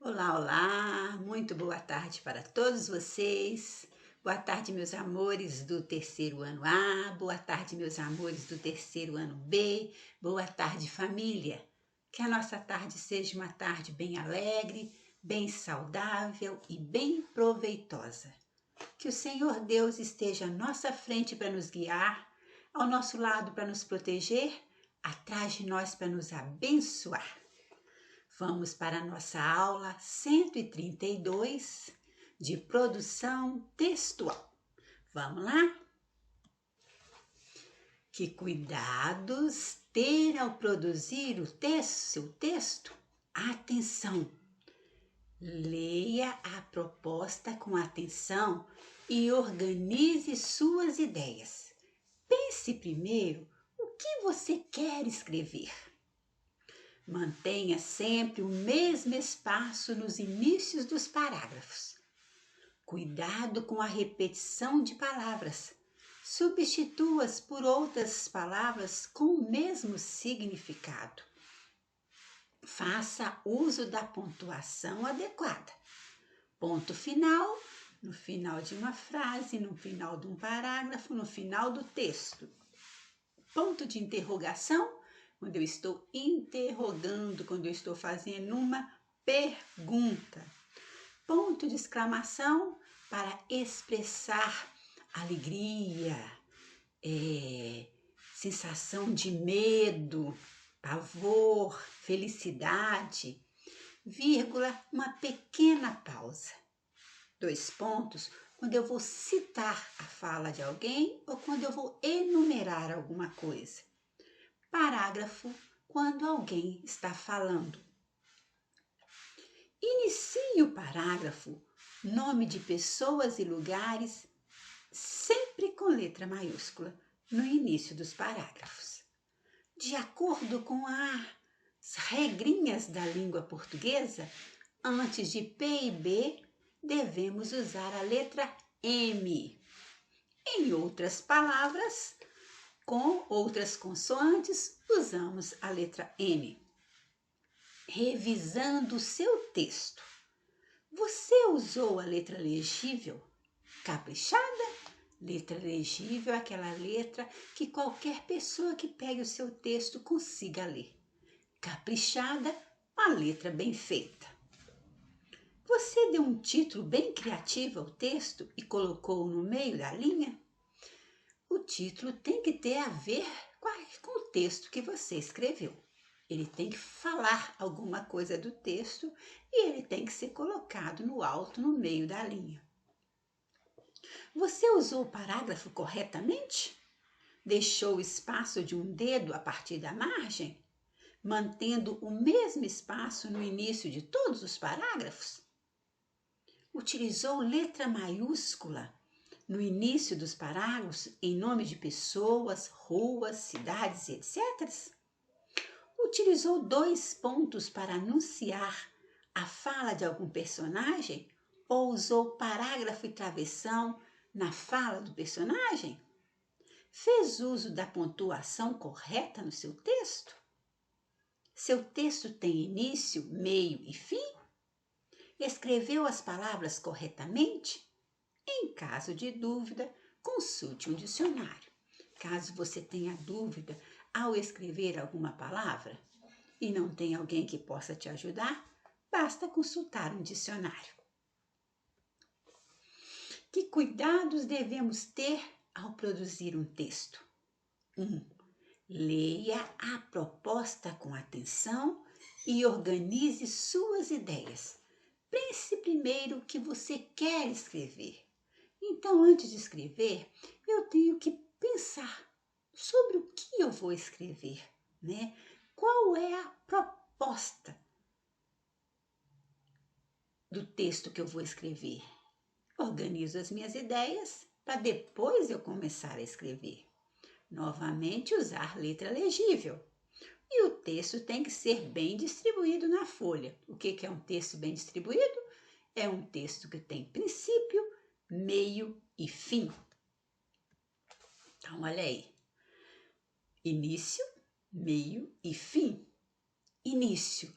Olá, olá, muito boa tarde para todos vocês. Boa tarde, meus amores do terceiro ano A, boa tarde, meus amores do terceiro ano B, boa tarde, família. Que a nossa tarde seja uma tarde bem alegre, bem saudável e bem proveitosa. Que o Senhor Deus esteja à nossa frente para nos guiar, ao nosso lado para nos proteger, atrás de nós para nos abençoar. Vamos para a nossa aula 132 de produção textual. Vamos lá? Que cuidados ter ao produzir seu texto? Atenção! Leia a proposta com atenção e organize suas ideias. Pense primeiro o que você quer escrever. Mantenha sempre o mesmo espaço nos inícios dos parágrafos. Cuidado com a repetição de palavras. Substitua-as por outras palavras com o mesmo significado. Faça uso da pontuação adequada. Ponto final, no final de uma frase, no final de um parágrafo, no final do texto. Ponto de interrogação, quando eu estou interrogando, quando eu estou fazendo uma pergunta. Ponto de exclamação para expressar alegria, sensação de medo, pavor, felicidade. Vírgula, uma pequena pausa. 2 pontos, quando eu vou citar a fala de alguém ou quando eu vou enumerar alguma coisa. Parágrafo, quando alguém está falando. Inicie o parágrafo, nome de pessoas e lugares, sempre com letra maiúscula, no início dos parágrafos. De acordo com as regrinhas da língua portuguesa, antes de P e B, devemos usar a letra M. Em outras palavras, com outras consoantes, usamos a letra N. Revisando o seu texto. Você usou a letra legível? Caprichada? Letra legível é aquela letra que qualquer pessoa que pegue o seu texto consiga ler. Caprichada, uma letra bem feita. Você deu um título bem criativo ao texto e colocou no meio da linha? O título tem que ter a ver com o texto que você escreveu. Ele tem que falar alguma coisa do texto e ele tem que ser colocado no alto, no meio da linha. Você usou o parágrafo corretamente? Deixou o espaço de um dedo a partir da margem? Mantendo o mesmo espaço no início de todos os parágrafos? Utilizou letra maiúscula no início dos parágrafos em nome de pessoas, ruas, cidades, etc.? Utilizou 2 pontos para anunciar a fala de algum personagem ou usou parágrafo e travessão na fala do personagem? Fez uso da pontuação correta no seu texto? Seu texto tem início, meio e fim? Escreveu as palavras corretamente? Em caso de dúvida, consulte um dicionário. Caso você tenha dúvida ao escrever alguma palavra e não tem alguém que possa te ajudar, basta consultar um dicionário. Que cuidados devemos ter ao produzir um texto? 1. Leia a proposta com atenção e organize suas ideias. Pense primeiro o que você quer escrever. Então, antes de escrever, eu tenho que pensar sobre o que eu vou escrever, né? Qual é a proposta do texto que eu vou escrever? Organizo as minhas ideias para depois eu começar a escrever. Novamente, usar letra legível. E o texto tem que ser bem distribuído na folha. O que é um texto bem distribuído? É um texto que tem princípio, meio e fim. Então, olha aí. Início, meio e fim. Início.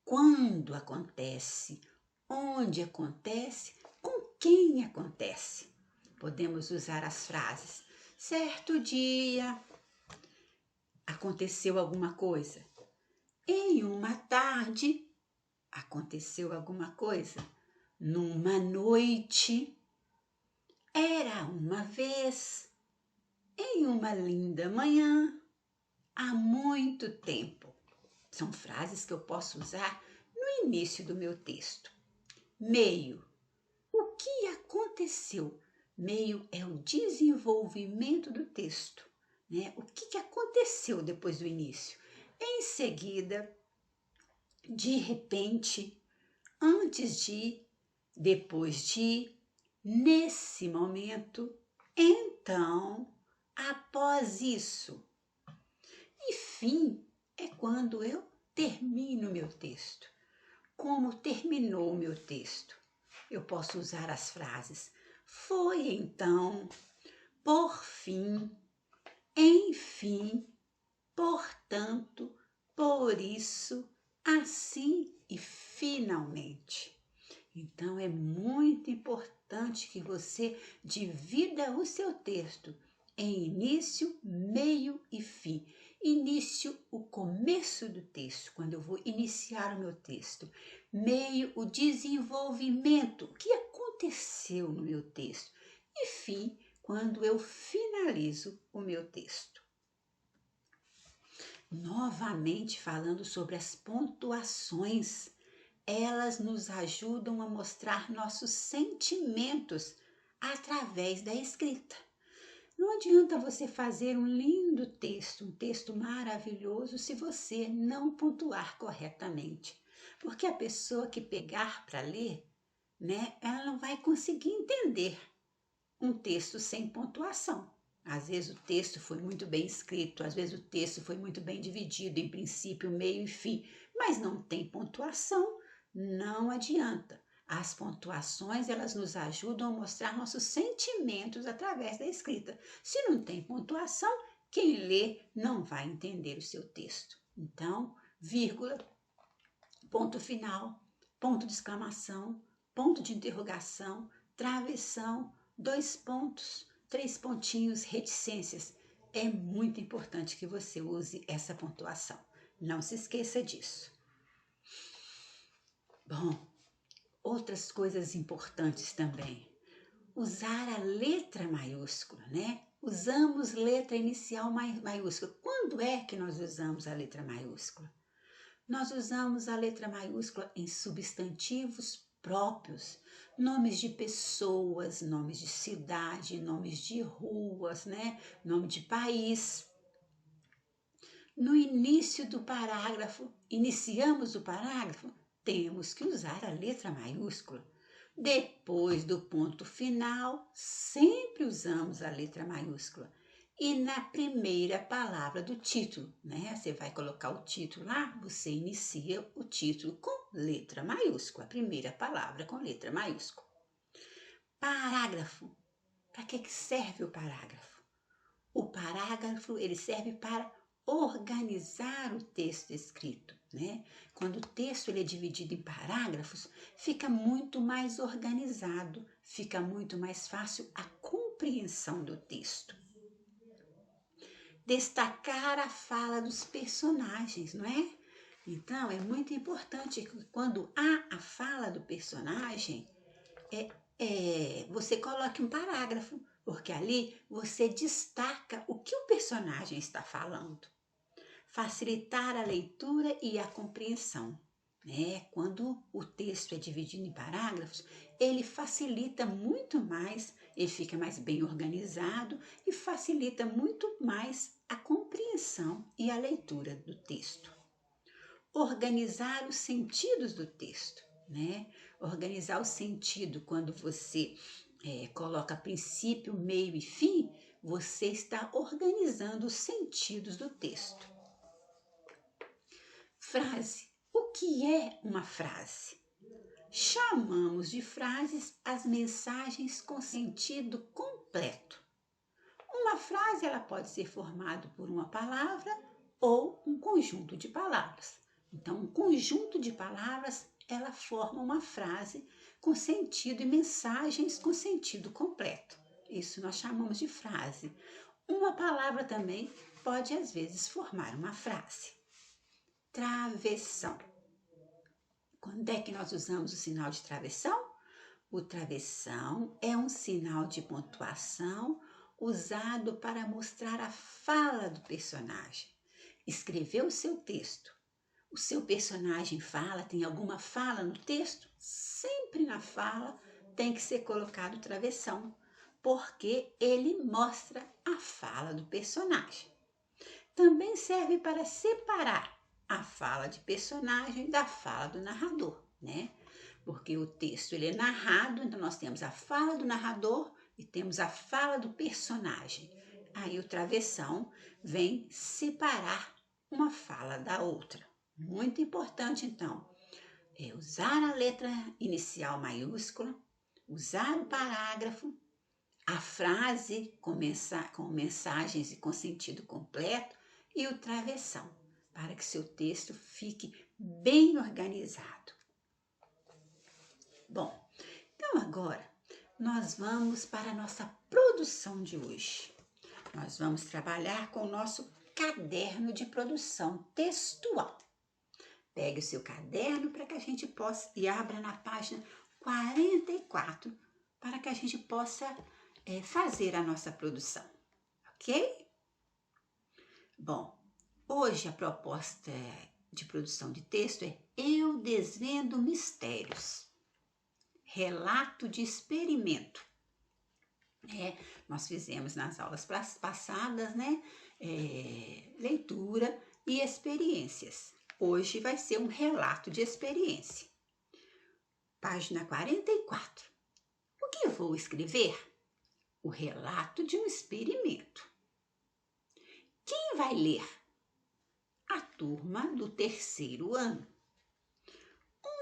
quando acontece, onde acontece, com quem acontece. Podemos usar as frases: certo dia aconteceu alguma coisa. Em uma tarde aconteceu alguma coisa. Numa noite. Era uma vez. Em uma linda manhã. Há muito tempo. São frases que eu posso usar no início do meu texto. Meio. O que aconteceu? Meio é o desenvolvimento do texto, né? O que aconteceu depois do início? Em seguida, de repente, antes de, depois de, nesse momento, então, após isso. E fim é quando eu termino meu texto. Como terminou o meu texto? Eu posso usar as frases foi então, por fim, enfim, portanto, por isso, assim e finalmente. Então é muito importante que você divida o seu texto em início, meio e fim. Início, o começo do texto, quando eu vou iniciar o meu texto. Meio, o desenvolvimento, o que aconteceu no meu texto. E fim, quando eu finalizo o meu texto. Novamente falando sobre as pontuações, elas nos ajudam a mostrar nossos sentimentos através da escrita. Não adianta você fazer um lindo texto, um texto maravilhoso, se você não pontuar corretamente. Porque a pessoa que pegar para ler, né, ela não vai conseguir entender um texto sem pontuação. Às vezes o texto foi muito bem escrito, às vezes o texto foi muito bem dividido em princípio, meio e fim, mas não tem pontuação, não adianta. As pontuações, elas nos ajudam a mostrar nossos sentimentos através da escrita. Se não tem pontuação, quem lê não vai entender o seu texto. Então, vírgula, ponto final, ponto de exclamação, ponto de interrogação, travessão, 2 pontos, 3 pontinhos, reticências. É muito importante que você use essa pontuação. Não se esqueça disso. Bom, outras coisas importantes também. Usar a letra maiúscula, né? Usamos letra inicial maiúscula. Quando é que nós usamos a letra maiúscula? Nós usamos a letra maiúscula em substantivos próprios, nomes de pessoas, nomes de cidade, nomes de ruas, né? Nome de país. No início do parágrafo, iniciamos o parágrafo, temos que usar a letra maiúscula. Depois do ponto final, sempre usamos a letra maiúscula. E na primeira palavra do título, né? Você vai colocar o título lá, você inicia o título com letra maiúscula, a primeira palavra com letra maiúscula. Parágrafo. Para que serve o parágrafo? O parágrafo, ele serve para organizar o texto escrito, né? Quando o texto ele é dividido em parágrafos, fica muito mais organizado, fica muito mais fácil a compreensão do texto. Destacar a fala dos personagens, não é? Então, é muito importante que quando há a fala do personagem, você coloque um parágrafo, porque ali você destaca o que o personagem está falando. Facilitar a leitura e a compreensão. Né? Quando o texto é dividido em parágrafos, ele facilita muito mais, ele fica mais bem organizado e facilita muito mais a compreensão e a leitura do texto. Organizar os sentidos do texto, né? Organizar o sentido quando você coloca princípio, meio e fim, você está organizando os sentidos do texto. Frase. O que é uma frase? Chamamos de frases as mensagens com sentido completo. Uma frase ela pode ser formada por uma palavra ou um conjunto de palavras. Então, um conjunto de palavras, ela forma uma frase com sentido e mensagens com sentido completo. Isso nós chamamos de frase. Uma palavra também pode, às vezes, formar uma frase. Travessão. Quando é que nós usamos o sinal de travessão? O travessão é um sinal de pontuação usado para mostrar a fala do personagem. Escreveu o seu texto. O seu personagem fala, tem alguma fala no texto? Sempre na fala tem que ser colocado travessão, porque ele mostra a fala do personagem. Também serve para separar a fala de personagem da fala do narrador, né? Porque o texto ele é narrado, então nós temos a fala do narrador e temos a fala do personagem. Aí o travessão vem separar uma fala da outra. Muito importante, então, é usar a letra inicial maiúscula, usar o parágrafo, a frase com mensagens e com sentido completo e o travessão, para que seu texto fique bem organizado. Bom, então agora nós vamos para a nossa produção de hoje. Nós vamos trabalhar com o nosso caderno de produção textual. Pegue o seu caderno para que a gente possa e abra na página 44 para que a gente possa fazer a nossa produção, ok? Bom, hoje a proposta de produção de texto é Eu Desvendo Mistérios. Relato de experimento. Nós fizemos nas aulas passadas, né? Leitura e experiências. Hoje vai ser um relato de experiência. Página 44. O que eu vou escrever? O relato de um experimento. Quem vai ler? A turma do 3º ano.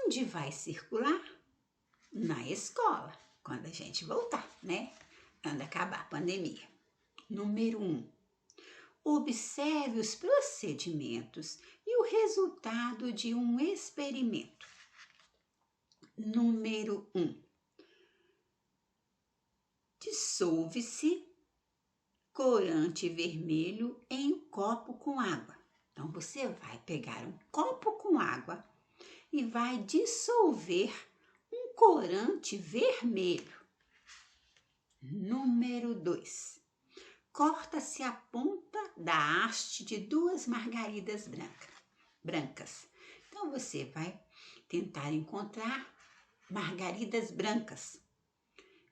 Onde vai circular? Na escola, quando a gente voltar, né? Quando acabar a pandemia. Número 1. Observe os procedimentos e o resultado de um experimento. Número 1. Dissolve-se corante vermelho em um copo com água. Então, você vai pegar um copo com água e vai dissolver um corante vermelho. Número 2. Corta-se a ponta da haste de 2 margaridas brancas. Então, você vai tentar encontrar margaridas brancas.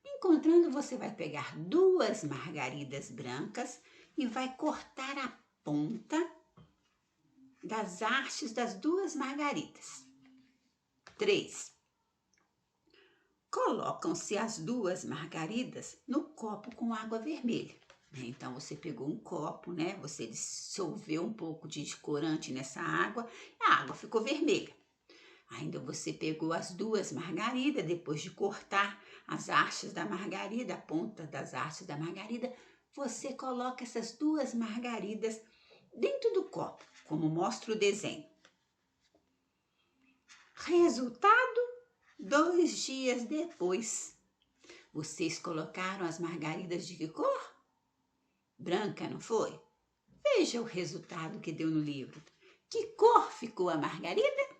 Encontrando, você vai pegar 2 margaridas brancas e vai cortar a ponta das hastes das 2 margaridas. 3. Colocam-se as 2 margaridas no copo com água vermelha. Então, você pegou um copo, né? Você dissolveu um pouco de corante nessa água, a água ficou vermelha. Ainda você pegou as 2 margaridas, depois de cortar as hastes da margarida, a ponta das hastes da margarida, você coloca essas 2 margaridas dentro do copo, como mostra o desenho. Resultado, 2 dias depois. Vocês colocaram as margaridas de que cor? Branca, não foi? Veja o resultado que deu no livro. Que cor ficou a margarida?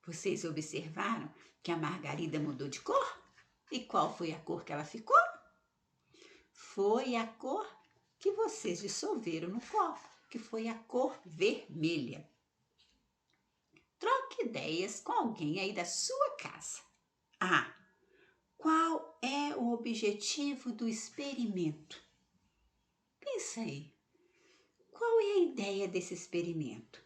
Vocês observaram que a margarida mudou de cor? E qual foi a cor que ela ficou? Foi a cor que vocês dissolveram no copo, que foi a cor vermelha. Troque ideias com alguém aí da sua casa. Qual é o objetivo do experimento? Pensa aí. Qual é a ideia desse experimento?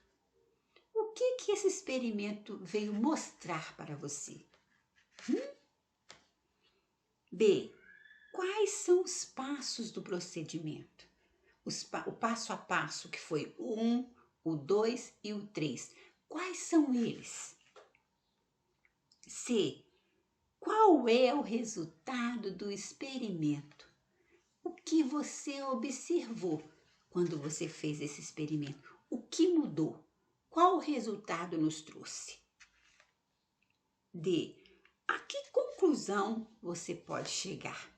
O que esse experimento veio mostrar para você? B. Quais são os passos do procedimento? O passo a passo, que foi o 1, o 2 e o 3. Quais são eles? C. Qual é o resultado do experimento? O que você observou quando você fez esse experimento? O que mudou? Qual resultado nos trouxe? D. A que conclusão você pode chegar?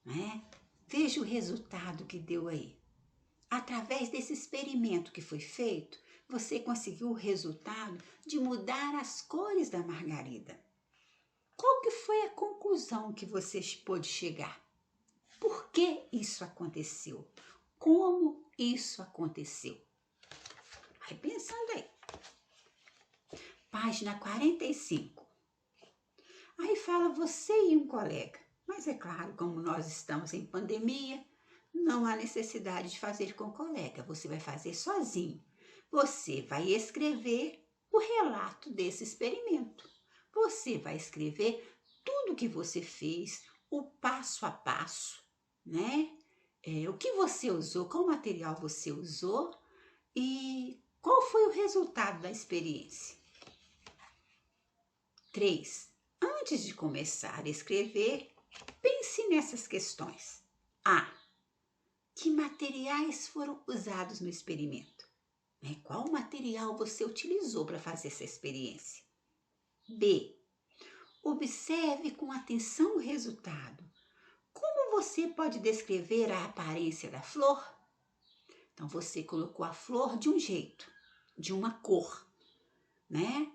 Né? Veja o resultado que deu aí. Através desse experimento que foi feito, você conseguiu o resultado de mudar as cores da margarida. Qual que foi a conclusão que você pôde chegar? Por que isso aconteceu? Como isso aconteceu? Vai pensando aí. Página 45. Aí fala você e um colega. Mas é claro, como nós estamos em pandemia, não há necessidade de fazer com o colega. Você vai fazer sozinho. Você vai escrever o relato desse experimento. Você vai escrever tudo o que você fez, o passo a passo, né? O que você usou, qual material você usou e qual foi o resultado da experiência. 3. Antes de começar a escrever, pense nessas questões. A. Que materiais foram usados no experimento? Qual material você utilizou para fazer essa experiência? B. Observe com atenção o resultado. Como você pode descrever a aparência da flor? Então, você colocou a flor de um jeito, de uma cor, né?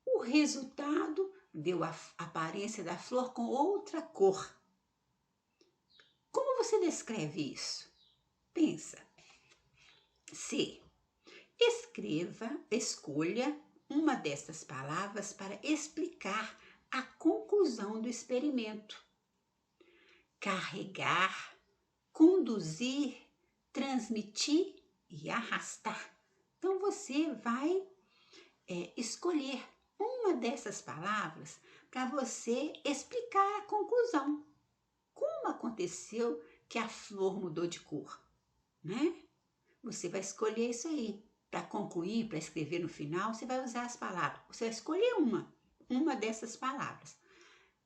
O resultado deu a aparência da flor com outra cor. Como você descreve isso? Pensa. C. Escolha uma dessas palavras para explicar a conclusão do experimento. Carregar, conduzir, transmitir e arrastar. Então, você vai escolher uma dessas palavras para você explicar a conclusão. Como aconteceu que a flor mudou de cor, né? Você vai escolher isso aí. Para concluir, para escrever no final, você vai usar as palavras. Você vai escolher uma dessas palavras.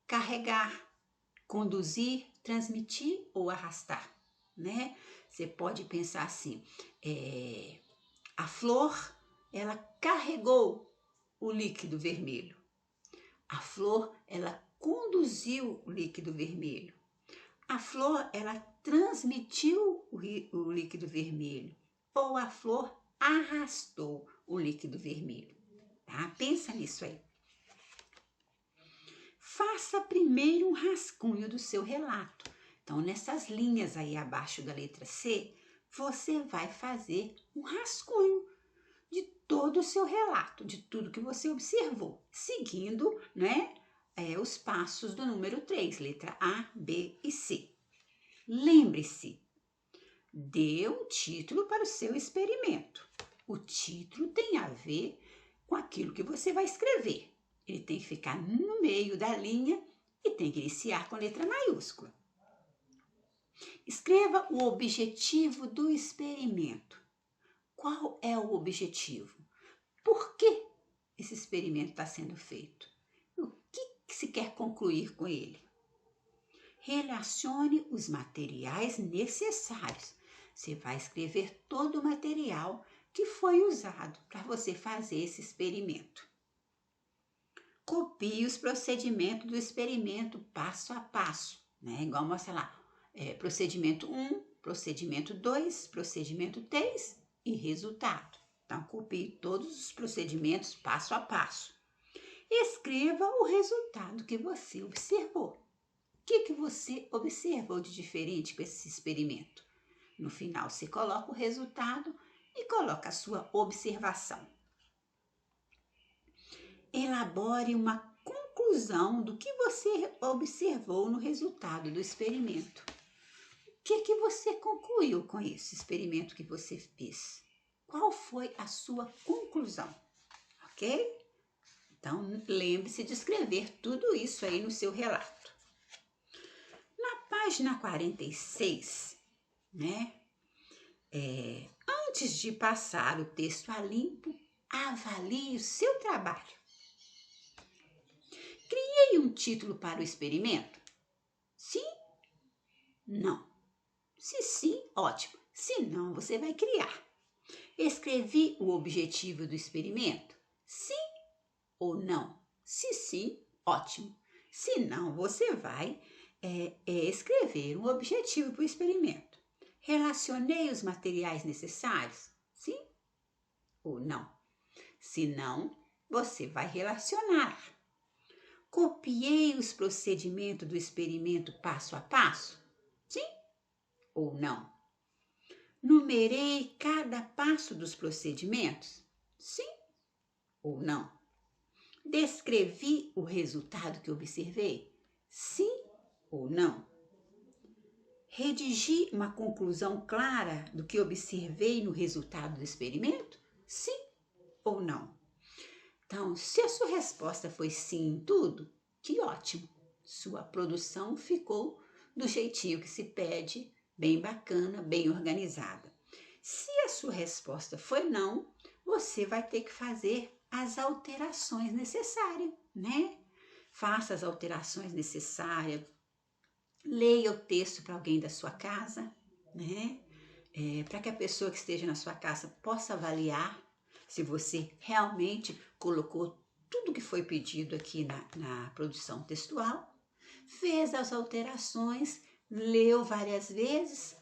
Carregar, conduzir, transmitir ou arrastar, né? Você pode pensar assim, a flor, ela carregou o líquido vermelho. A flor, ela conduziu o líquido vermelho. A flor, ela transmitiu o líquido vermelho. Ou a flor arrastou o líquido vermelho. Tá? Pensa nisso aí. Faça primeiro um rascunho do seu relato. Então, nessas linhas aí abaixo da letra C, você vai fazer um rascunho de todo o seu relato, de tudo que você observou, seguindo, né, os passos do número 3, letra A, B e C. Lembre-se, dê um título para o seu experimento. O título tem a ver com aquilo que você vai escrever. Ele tem que ficar no meio da linha e tem que iniciar com letra maiúscula. Escreva o objetivo do experimento. Qual é o objetivo? Por que esse experimento está sendo feito? O que se quer concluir com ele? Relacione os materiais necessários. Você vai escrever todo o material que foi usado para você fazer esse experimento. Copie os procedimentos do experimento passo a passo, né? Igual mostra lá, procedimento 1, procedimento 2, procedimento 3 e resultado. Então, copie todos os procedimentos passo a passo. Escreva o resultado que você observou. O que você observou de diferente com esse experimento? No final, você coloca o resultado e coloca a sua observação. Elabore uma conclusão do que você observou no resultado do experimento. O que você concluiu com esse experimento que você fez? Qual foi a sua conclusão? Ok? Então, lembre-se de escrever tudo isso aí no seu relato. Na página 46, né? Antes de passar o texto a limpo, avalie o seu trabalho. Criei um título para o experimento? Sim? Não. Se sim, ótimo. Se não, você vai criar. Escrevi o objetivo do experimento? Sim ou não? Se sim, ótimo. Se não, você vai escrever um objetivo para o experimento. Relacionei os materiais necessários? Sim ou não? Se não, você vai relacionar. Copiei os procedimentos do experimento passo a passo? Sim ou não? Numerei cada passo dos procedimentos? Sim ou não? Descrevi o resultado que observei? Sim ou não? Redigi uma conclusão clara do que observei no resultado do experimento? Sim ou não? Então, se a sua resposta foi sim em tudo, que ótimo! Sua produção ficou do jeitinho que se pede, bem bacana, bem organizada. Se a sua resposta foi não, você vai ter que fazer as alterações necessárias, né? Faça as alterações necessárias, leia o texto para alguém da sua casa, né? Para que a pessoa que esteja na sua casa possa avaliar se você realmente colocou tudo que foi pedido aqui na produção textual, fez as alterações, leu várias vezes,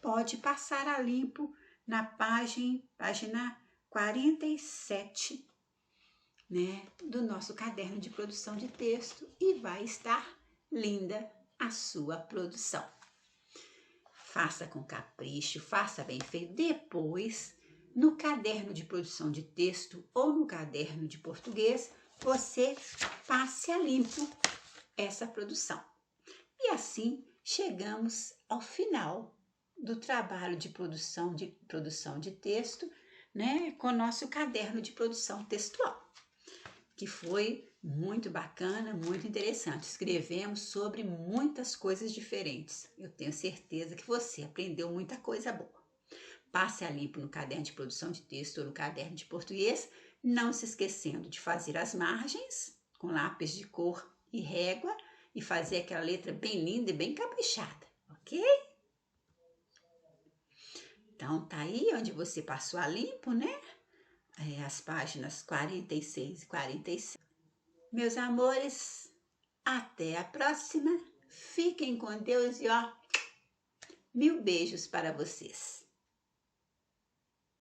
pode passar a limpo na página 47, né, do nosso caderno de produção de texto e vai estar linda a sua produção. Faça com capricho, faça bem feito. Depois, no caderno de produção de texto ou no caderno de português, você passe a limpo essa produção. E assim chegamos ao final do trabalho de produção de texto, né, com o nosso caderno de produção textual, que foi muito bacana, muito interessante. Escrevemos sobre muitas coisas diferentes. Eu tenho certeza que você aprendeu muita coisa boa. Passe a limpo no caderno de produção de texto ou no caderno de português, não se esquecendo de fazer as margens com lápis de cor e régua e fazer aquela letra bem linda e bem caprichada, ok? Então, tá aí onde você passou a limpo, né? As páginas 46 e 47. Meus amores, até a próxima. Fiquem com Deus e ó, mil beijos para vocês.